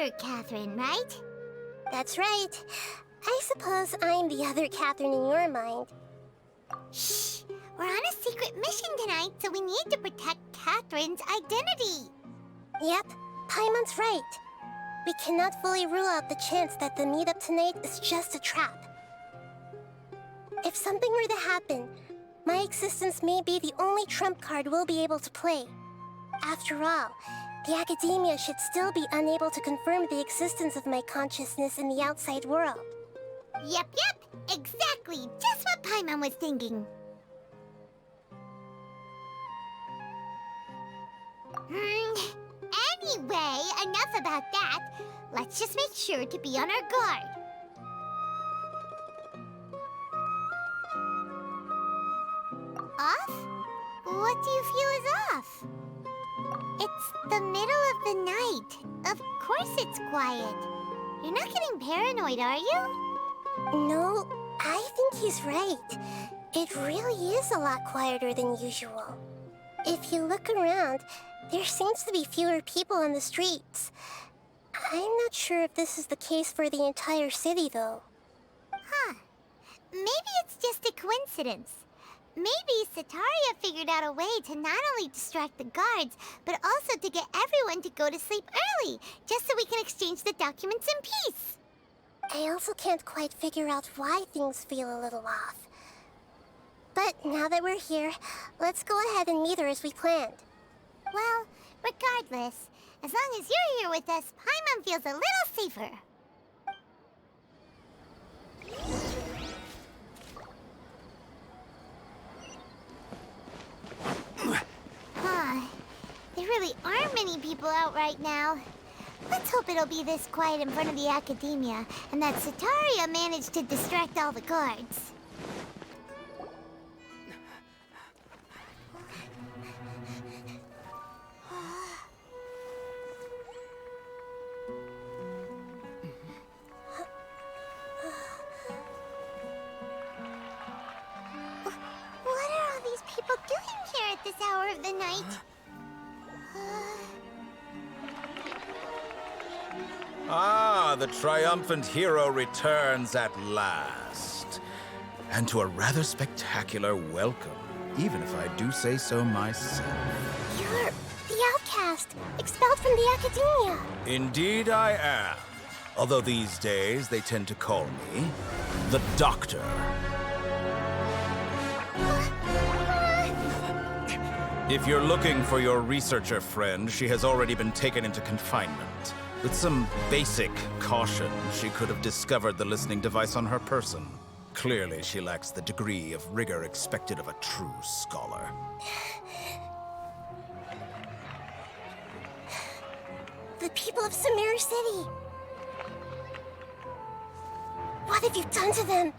other Catherine, right? That's right. I suppose I'm the other Catherine in your mind. Shh! We're on a secret mission tonight, so we need to protect Catherine's identity. Yep, Paimon's right. We cannot fully rule out the chance that the meetup tonight is just a trap. If something were to happen, my existence may be the only trump card we'll be able to play. After all, the Academia should still be unable to confirm the existence of my consciousness in the outside world. Yep, exactly. Just what Paimon was thinking. Anyway, enough about that. Let's just make sure to be on our guard. Off? What do you feel is off? It's the middle of the night. Of course it's quiet. You're not getting paranoid, are you? No, I think he's right. It really is a lot quieter than usual. If you look around, there seems to be fewer people on the streets. I'm not sure if this is the case for the entire city, though. Huh. Maybe it's just a coincidence. Maybe Setaria figured out a way to not only distract the guards, but also to get everyone to go to sleep early, just so we can exchange the documents in peace. I also can't quite figure out why things feel a little off. But now that we're here, let's go ahead and meet her as we planned. Well, regardless, as long as you're here with us, Paimon feels a little safer. There really aren't many people out right now. Let's hope it'll be this quiet in front of the Academia, and that Setaria managed to distract all the guards. What are all these people doing here at this hour of the night? Ah, the triumphant hero returns at last. And to a rather spectacular welcome, even if I do say so myself. You're the outcast, expelled from the Academia. Indeed I am. Although these days they tend to call me the Doctor. If you're looking for your researcher friend, she has already been taken into confinement. With some basic caution, she could have discovered the listening device on her person. Clearly, she lacks the degree of rigor expected of a true scholar. The people of Sumeru City. What have you done to them?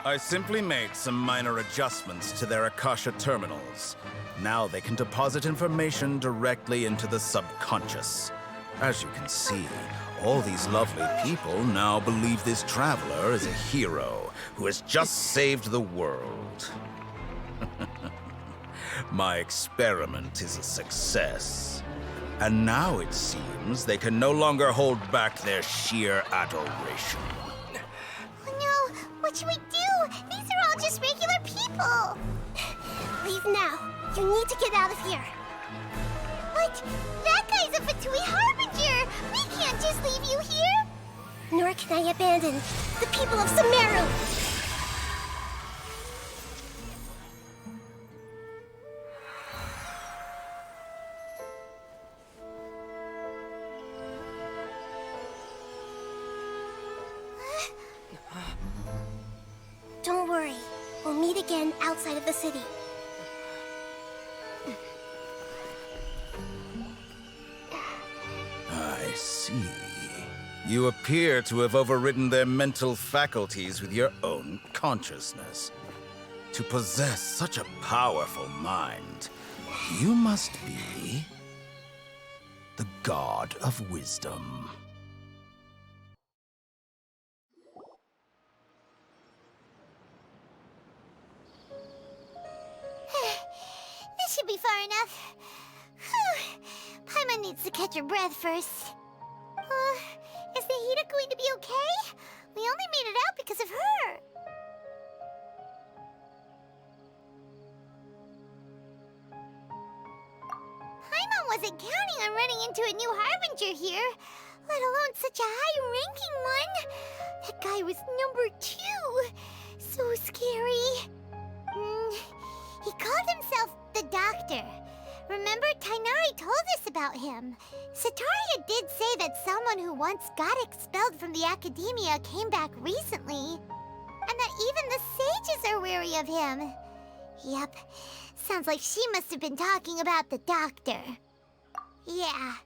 I simply made some minor adjustments to their Akasha terminals. Now they can deposit information directly into the subconscious. As you can see, all these lovely people now believe this traveler is a hero who has just saved the world. My experiment is a success. And now it seems they can no longer hold back their sheer adoration. Oh no! What should we do? These are all just regular people! Leave now. You need to get out of here. What? That guy's a Fatui Harbinger! We can't just leave you here! Nor can I abandon the people of Sumeru! Don't worry. We'll meet again outside of the city. I see. You appear to have overridden their mental faculties with your own consciousness. To possess such a powerful mind, you must be the god of wisdom. This should be far enough. Paimon needs to catch her breath first. Is Nahida going to be okay? We only made it out because of her. Paimon wasn't counting on running into a new Harbinger here, let alone such a high-ranking one. That guy was #2. So scary. He called himself the Doctor. Remember, Tainari told us about him. Sataria did say that someone who once got expelled from the Academia came back recently. And that even the sages are wary of him. Yep, sounds like she must have been talking about the Doctor. Yeah,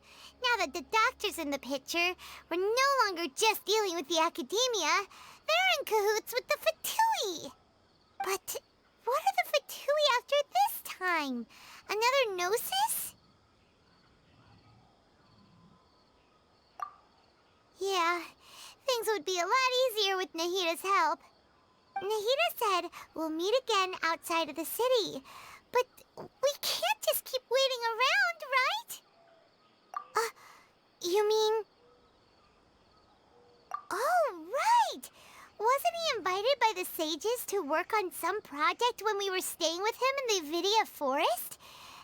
now that the Doctor's in the picture, we're no longer just dealing with the Academia. They're in cahoots with the Fatui. But what are the Fatui after this time? Another Gnosis? Yeah, things would be a lot easier with Nahida's help. Nahida said we'll meet again outside of the city. But we can't just keep waiting around, right? You mean... Oh, right! Wasn't he invited by the sages to work on some project when we were staying with him in the Vidia Forest?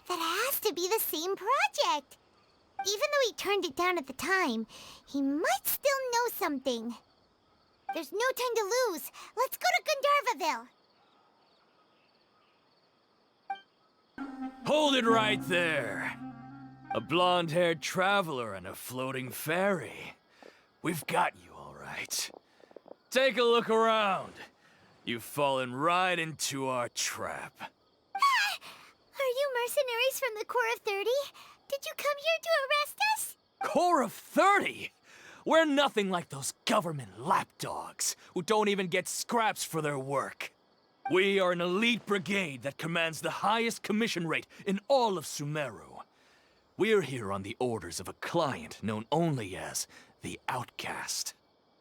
That has to be the same project. Even though he turned it down at the time, he might still know something. There's no time to lose. Let's go to Gandharvaville. Hold it right there. A blonde-haired traveler and a floating fairy. We've got you all right. Take a look around. You've fallen right into our trap. Are you mercenaries from the Corps of 30? Did you come here to arrest us? Corps of 30? We're nothing like those government lapdogs who don't even get scraps for their work. We are an elite brigade that commands the highest commission rate in all of Sumeru. We're here on the orders of a client known only as the Outcast.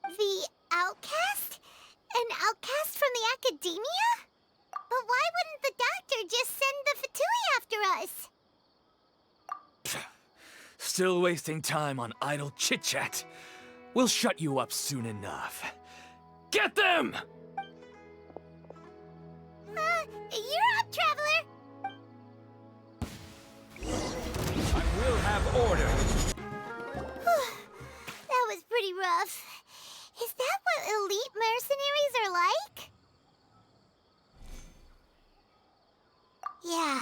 The Outcast? An outcast from the Academia? But why wouldn't the Doctor just send the Fatui after us? Still wasting time on idle chit-chat. We'll shut you up soon enough. Get them! You're up, Traveler! I will have order. That was pretty rough. Is that what elite mercenaries are like? Yeah,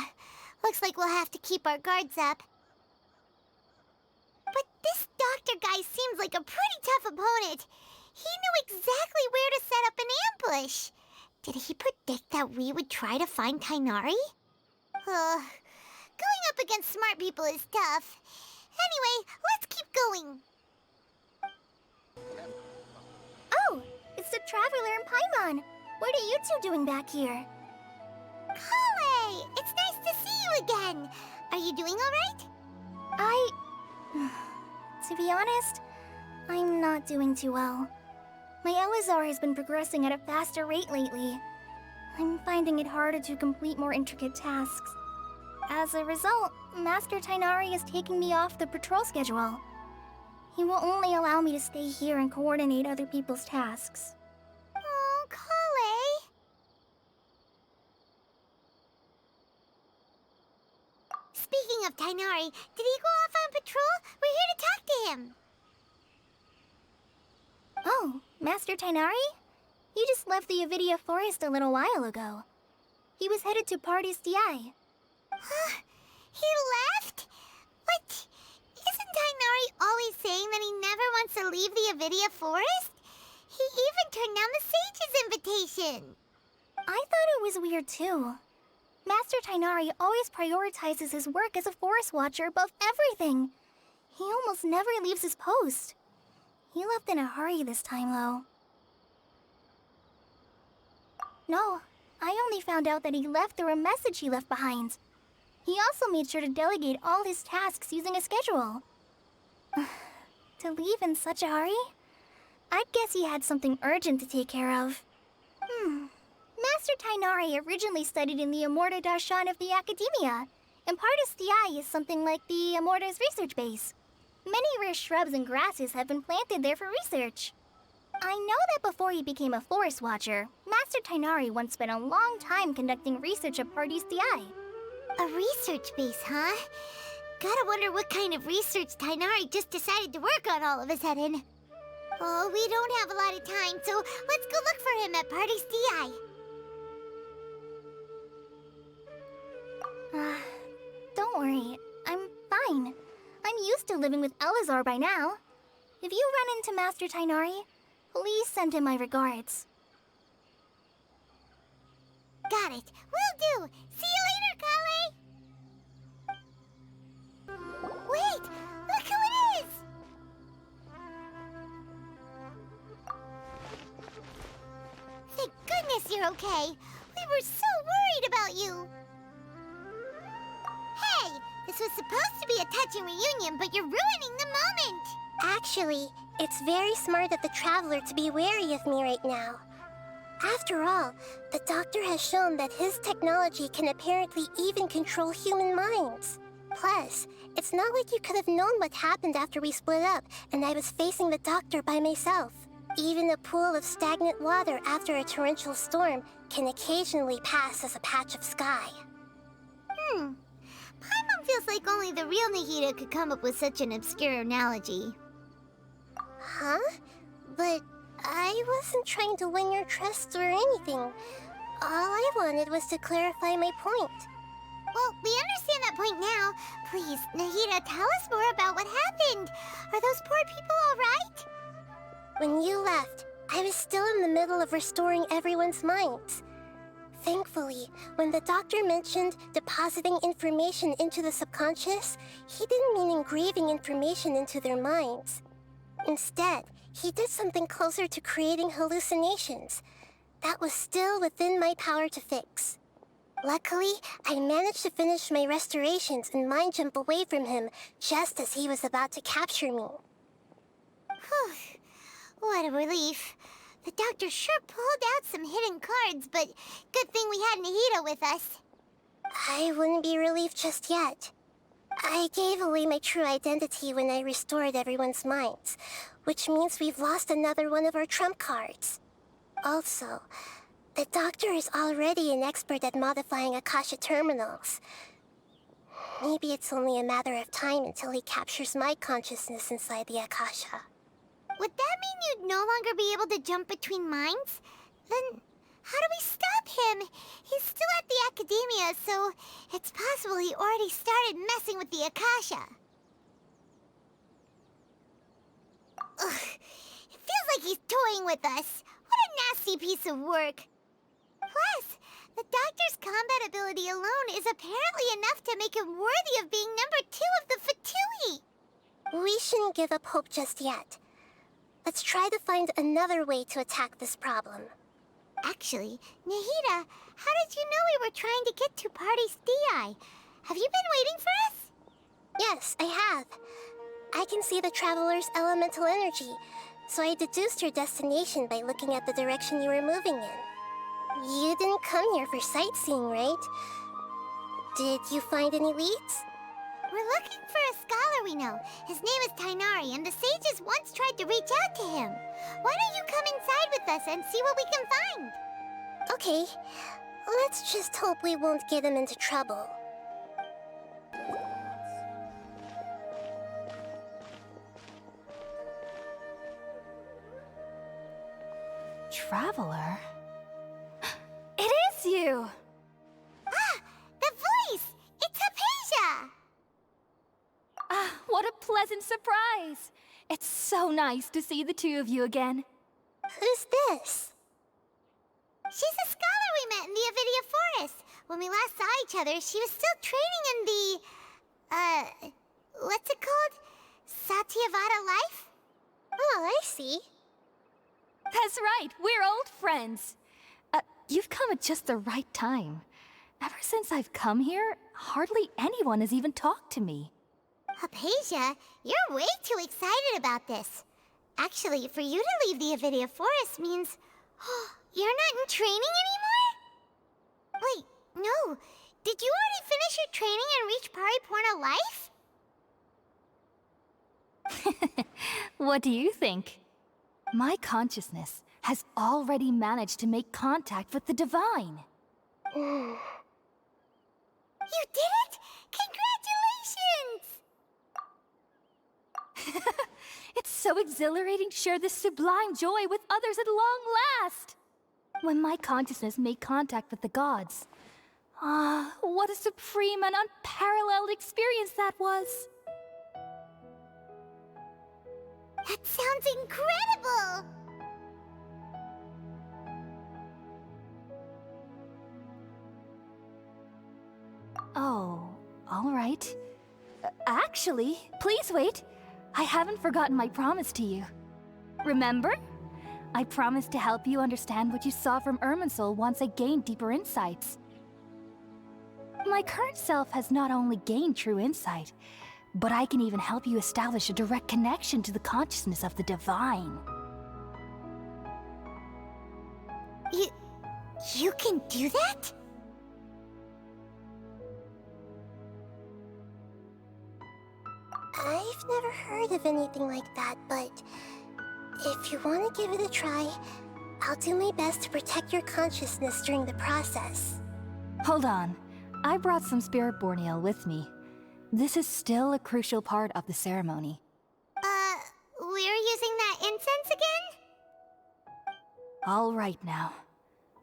looks like we'll have to keep our guards up. But this doctor guy seems like a pretty tough opponent. He knew exactly where to set up an ambush. Did he predict that we would try to find Tainari? Going up against smart people is tough. Anyway, let's keep going. Oh, it's the Traveler and Paimon. What are you two doing back here? Kale! It's nice to see you again. Are you doing all right? To be honest, I'm not doing too well. My Elazar has been progressing at a faster rate lately. I'm finding it harder to complete more intricate tasks. As a result, Master Tainari is taking me off the patrol schedule. He will only allow me to stay here and coordinate other people's tasks. Oh, Kale. Speaking of Tainari, did he go off on patrol? We're here to talk to him. Oh, Master Tainari? He just left the Avidia Forest a little while ago. He was headed to Party's DI. He left? But isn't Tainari always saying that he never wants to leave the Avidia Forest? He even turned down the sage's invitation. I thought it was weird too. Master Tainari always prioritizes his work as a forest watcher above everything. He almost never leaves his post. He left in a hurry this time, though. No, I only found out that he left through a message he left behind. He also made sure to delegate all his tasks using a schedule. To leave in such a hurry? I guess he had something urgent to take care of. Master Tainari originally studied in the Amorta Darshan of the Academia, and Partis DI is something like the Amorta's research base. Many rare shrubs and grasses have been planted there for research. I know that before he became a forest watcher, Master Tainari once spent a long time conducting research at Party's DI. A research base, huh? Gotta wonder what kind of research Tainari just decided to work on all of a sudden. Oh, we don't have a lot of time, so let's go look for him at Party's DI. Don't worry, I'm fine. I'm used to living with Elazar by now. If you run into Master Tainari, please send him my regards. Got it. Will do. See you later, Kale. Wait, look who it is! Thank goodness you're okay. We were so worried about you. Hey, this was supposed to be a touching reunion, but you're ruining the moment. Actually, it's very smart of the Traveler to be wary of me right now. After all, the Doctor has shown that his technology can apparently even control human minds. Plus, it's not like you could have known what happened after we split up and I was facing the Doctor by myself. Even a pool of stagnant water after a torrential storm can occasionally pass as a patch of sky. Paimon feels like only the real Nahida could come up with such an obscure analogy. Huh? But I wasn't trying to win your trust or anything. All I wanted was to clarify my point. Well, we understand that point now. Please, Nahida, tell us more about what happened. Are those poor people all right? When you left, I was still in the middle of restoring everyone's minds. Thankfully, when the Doctor mentioned depositing information into the subconscious, he didn't mean engraving information into their minds. Instead, he did something closer to creating hallucinations. That was still within my power to fix. Luckily, I managed to finish my restorations and mind jump away from him just as he was about to capture me. Whew. What a relief. The Doctor sure pulled out some hidden cards, but good thing we had Nahida with us. I wouldn't be relieved just yet. I gave away my true identity when I restored everyone's minds, which means we've lost another one of our trump cards. Also, the Doctor is already an expert at modifying Akasha terminals. Maybe it's only a matter of time until he captures my consciousness inside the Akasha. Would that mean you'd no longer be able to jump between minds? Then how do we stop him? He's still at the Academia, so it's possible he already started messing with the Akasha. Ugh, it feels like he's toying with us. What a nasty piece of work. Plus, the Doctor's combat ability alone is apparently enough to make him worthy of being number 2 of the Fatui. We shouldn't give up hope just yet. Let's try to find another way to attack this problem. Actually, Nahida, how did you know we were trying to get to Party's DI? Have you been waiting for us? Yes, I have. I can see the Traveler's elemental energy, so I deduced your destination by looking at the direction you were moving in. You didn't come here for sightseeing, right? Did you find any leads? We're looking for a scholar we know. His name is Tainari, and the sages once tried to reach out to him. Why don't you come inside with us and see what we can find? Okay, let's just hope we won't get him into trouble. Traveler? It is you! Ah, the voice! It's Hypatia! Ah, what a pleasant surprise! It's so nice to see the two of you again. Who's this? She's a scholar we met in the Avidia Forest. When we last saw each other, she was still training in the, what's it called? Satyavada life? Oh, I see. That's right, we're old friends. You've come at just the right time. Ever since I've come here, hardly anyone has even talked to me. Hypatia, you're way too excited about this. Actually, for you to leave the Avidia Forest means... you're not in training anymore? Wait, no. Did you already finish your training and reach Pariporna life? What do you think? My consciousness has already managed to make contact with the divine. You did it! Congratulations! It's so exhilarating to share this sublime joy with others at long last! When my consciousness made contact with the gods, what a supreme and unparalleled experience that was! That sounds incredible! Oh, all right. Actually, please wait. I haven't forgotten my promise to you. Remember? I promised to help you understand what you saw from Irminsul once I gained deeper insights. My current self has not only gained true insight, but I can even help you establish a direct connection to the consciousness of the divine. You can do that? I've never heard of anything like that, but if you want to give it a try, I'll do my best to protect your consciousness during the process. Hold on. I brought some spirit borneal with me. This is still a crucial part of the ceremony. We're using that incense again? All right now.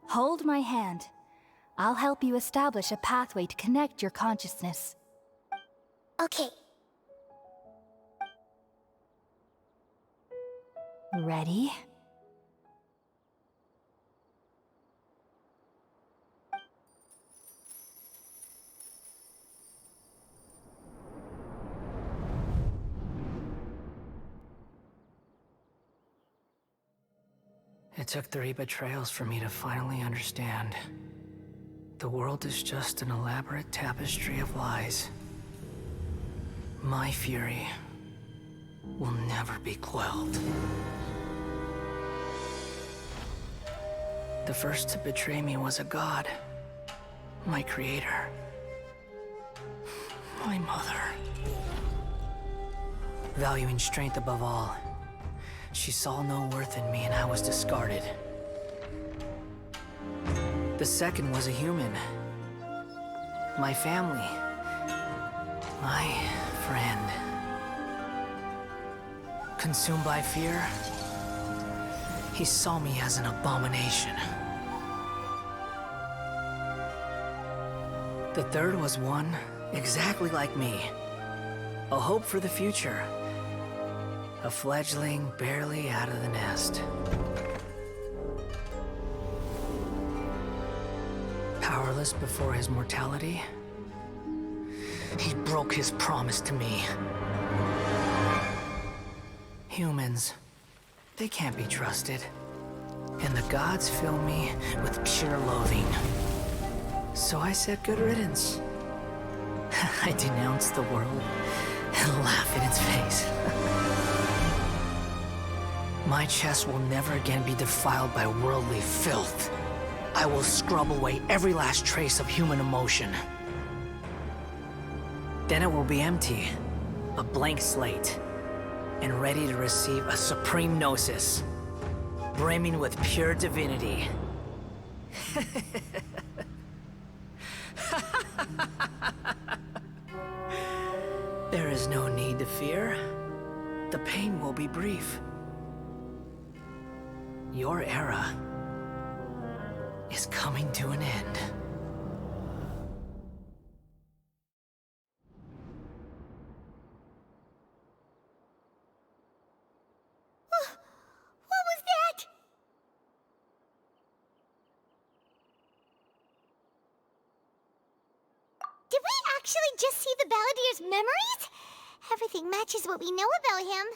Hold my hand. I'll help you establish a pathway to connect your consciousness. Okay. Ready? It took 3 betrayals for me to finally understand. The world is just an elaborate tapestry of lies. My fury will never be quelled. The first to betray me was a god. My creator. My mother. Valuing strength above all, she saw no worth in me and I was discarded. The second was a human. My family. My friend. Consumed by fear, he saw me as an abomination. The third was one exactly like me. A hope for the future. A fledgling barely out of the nest. Powerless before his mortality, he broke his promise to me. Humans, they can't be trusted. And the gods fill me with pure loathing. So I said good riddance. I denounced the world and laugh in its face. My chest will never again be defiled by worldly filth. I will scrub away every last trace of human emotion. Then it will be empty, a blank slate, and ready to receive a supreme gnosis, brimming with pure divinity. There is no need to fear. The pain will be brief. Your era is coming to an end. What was that? Did we actually just see the Balladeer's memories? Everything matches what we know about him.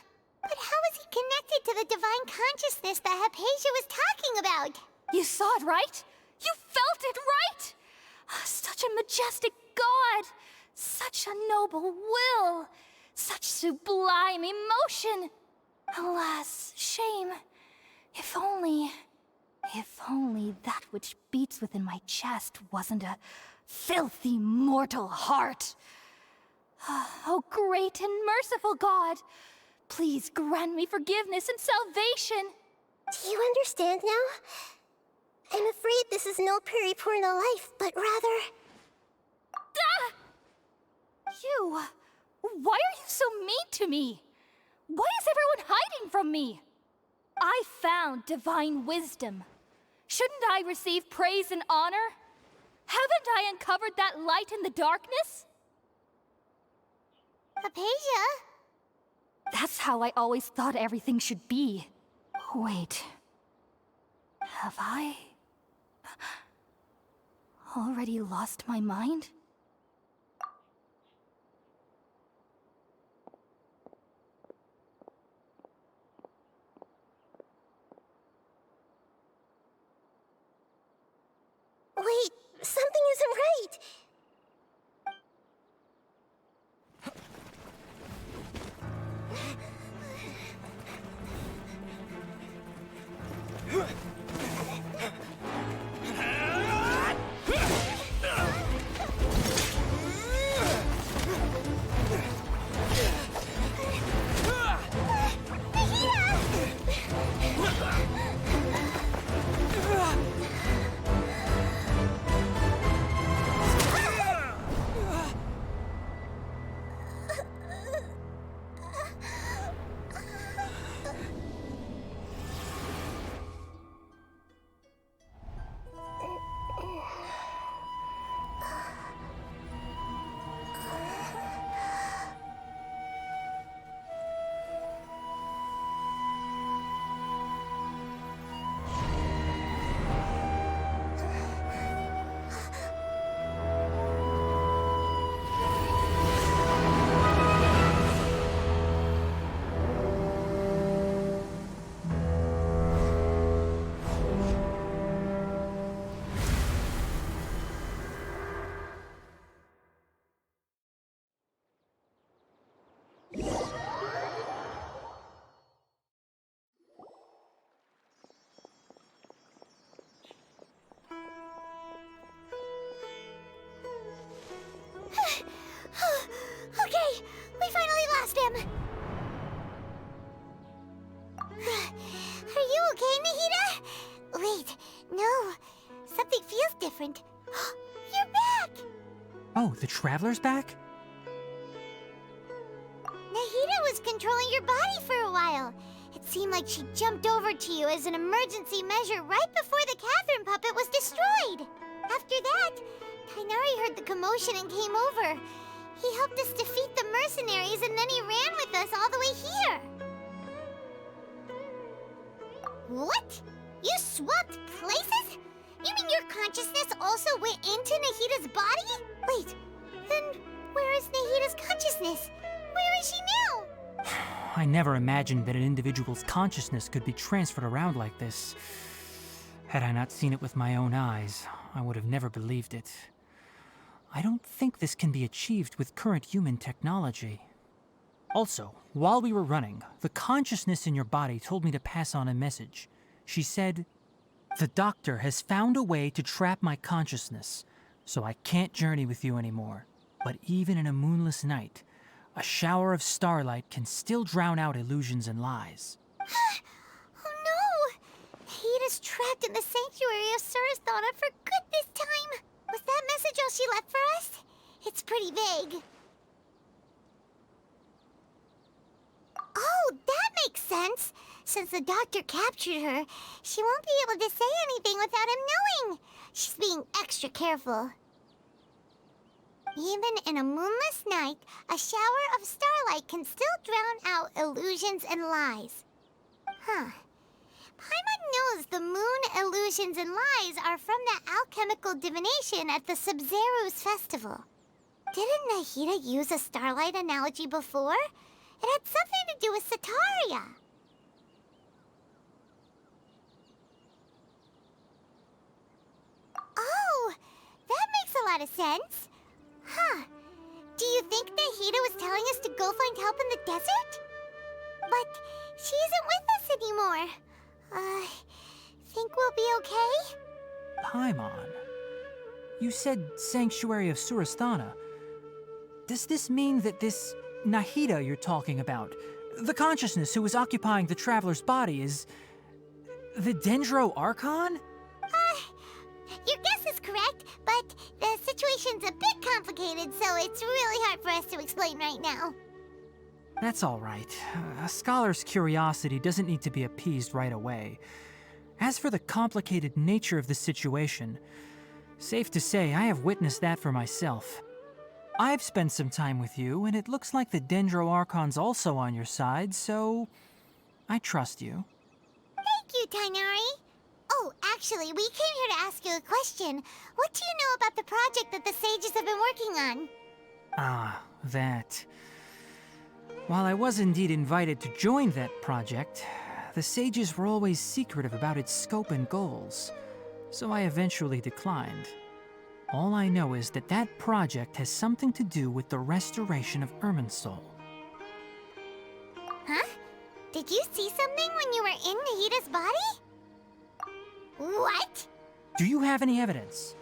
But how is he connected to the divine consciousness that Hypatia was talking about? You saw it, right? You felt it, right? Such a majestic god! Such a noble will! Such sublime emotion! Alas, shame. If only that which beats within my chest wasn't a filthy mortal heart. Oh, great and merciful God! Please grant me forgiveness and salvation. Do you understand now? I'm afraid this is no Puripurna life, but rather... You... Why are you so mean to me? Why is everyone hiding from me? I found divine wisdom. Shouldn't I receive praise and honor? Haven't I uncovered that light in the darkness? Hypatia? That's how I always thought everything should be. Wait. Have I... already lost my mind? Wait, something isn't right. Okay, we finally lost him. Are you okay, Nahida? Wait, no. Something feels different. You're back! Oh, the Traveler's back? Nahida was controlling your body for a while. It seemed like she jumped over to you as an emergency measure right before the Catherine puppet was destroyed. After that, Tainari heard the commotion and came over. He helped us defeat the mercenaries and then he ran with us all the way here. What? You swapped places? You mean your consciousness also went into Nahida's body? Wait, then where is Nahida's consciousness? Where is she now? I never imagined that an individual's consciousness could be transferred around like this. Had I not seen it with my own eyes, I would have never believed it. I don't think this can be achieved with current human technology. Also, while we were running, the consciousness in your body told me to pass on a message. She said, "The doctor has found a way to trap my consciousness, so I can't journey with you anymore. But even in a moonless night, a shower of starlight can still drown out illusions and lies." Oh no! Nahida's trapped in the sanctuary of Surasthana for good this time. Was that message all she left for us? It's pretty vague. Oh, that makes sense. Since the doctor captured her, she won't be able to say anything without him knowing. She's being extra careful. Even in a moonless night, a shower of starlight can still drown out illusions and lies. Huh. Paimon knows the moon illusions and lies are from the alchemical divination at the Sub-Zero's festival. Didn't Nahida use a starlight analogy before? It had something to do with Sataria. Oh, that makes a lot of sense. Huh. Do you think Nahida was telling us to go find help in the desert? But she isn't with us anymore. Think we'll be okay? Paimon, you said Sanctuary of Surasthana. Does this mean that this Nahida you're talking about The consciousness who is occupying the traveler's body is... the Dendro Archon? Your guess is correct, but the situation's a bit complicated, so it's really hard for us to explain right now. That's all right. A scholar's curiosity doesn't need to be appeased right away. As for the complicated nature of the situation, safe to say I have witnessed that for myself. I've spent some time with you, and it looks like the Dendro Archon's also on your side, so I trust you. Thank you, Tainari. Oh, actually, we came here to ask you a question. What do you know about the project that the sages have been working on? Ah, that. While I was indeed invited to join that project, the sages were always secretive about its scope and goals, so I eventually declined. All I know is that that project has something to do with the restoration of Irminsul. Huh? Did you see something when you were in Nahida's body? What? Do you have any evidence?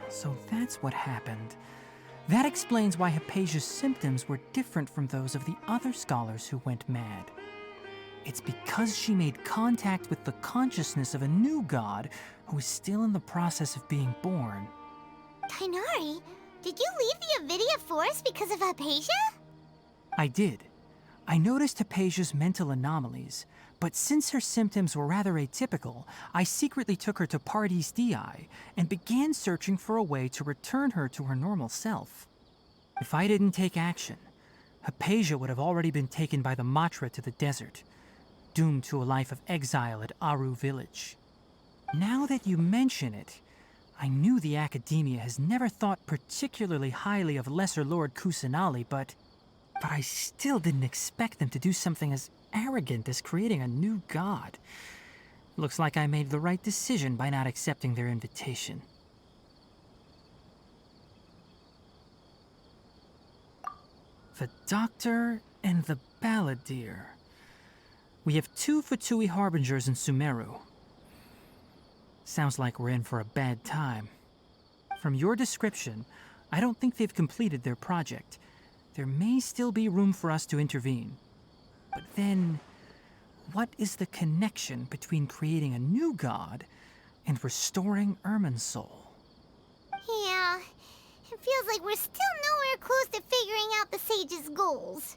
So that's what happened. That explains why Hypatia's symptoms were different from those of the other scholars who went mad. It's because she made contact with the consciousness of a new god who is still in the process of being born. Tainari, did you leave the Avidia Forest because of Hypatia? I did. I noticed Hypatia's mental anomalies, but since her symptoms were rather atypical, I secretly took her to Pardes Dii and began searching for a way to return her to her normal self. If I didn't take action, Hypatia would have already been taken by the Matra to the desert, doomed to a life of exile at Aru village. Now that you mention it, I knew the Academia has never thought particularly highly of Lesser Lord Kusanali, but I still didn't expect them to do something as arrogant as creating a new god. Looks like I made the right decision by not accepting their invitation. The Doctor and the Balladeer. We have 2 Fatui Harbingers in Sumeru. Sounds like we're in for a bad time. From your description, I don't think they've completed their project. There may still be room for us to intervene. But then, what is the connection between creating a new god and restoring Irminsul? Yeah, it feels like we're still nowhere close to figuring out the sage's goals.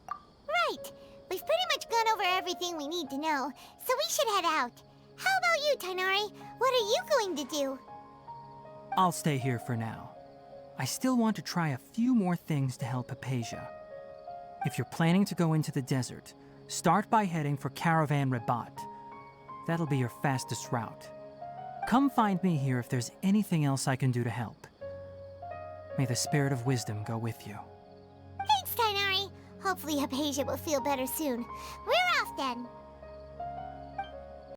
Right, we've pretty much gone over everything we need to know, so we should head out. How about you, Tainari? What are you going to do? I'll stay here for now. I still want to try a few more things to help Hypatia. If you're planning to go into the desert, start by heading for Caravan Rabat. That'll be your fastest route. Come find me here if there's anything else I can do to help. May the spirit of wisdom go with you. Thanks, Tainari. Hopefully Hypatia will feel better soon. We're off then.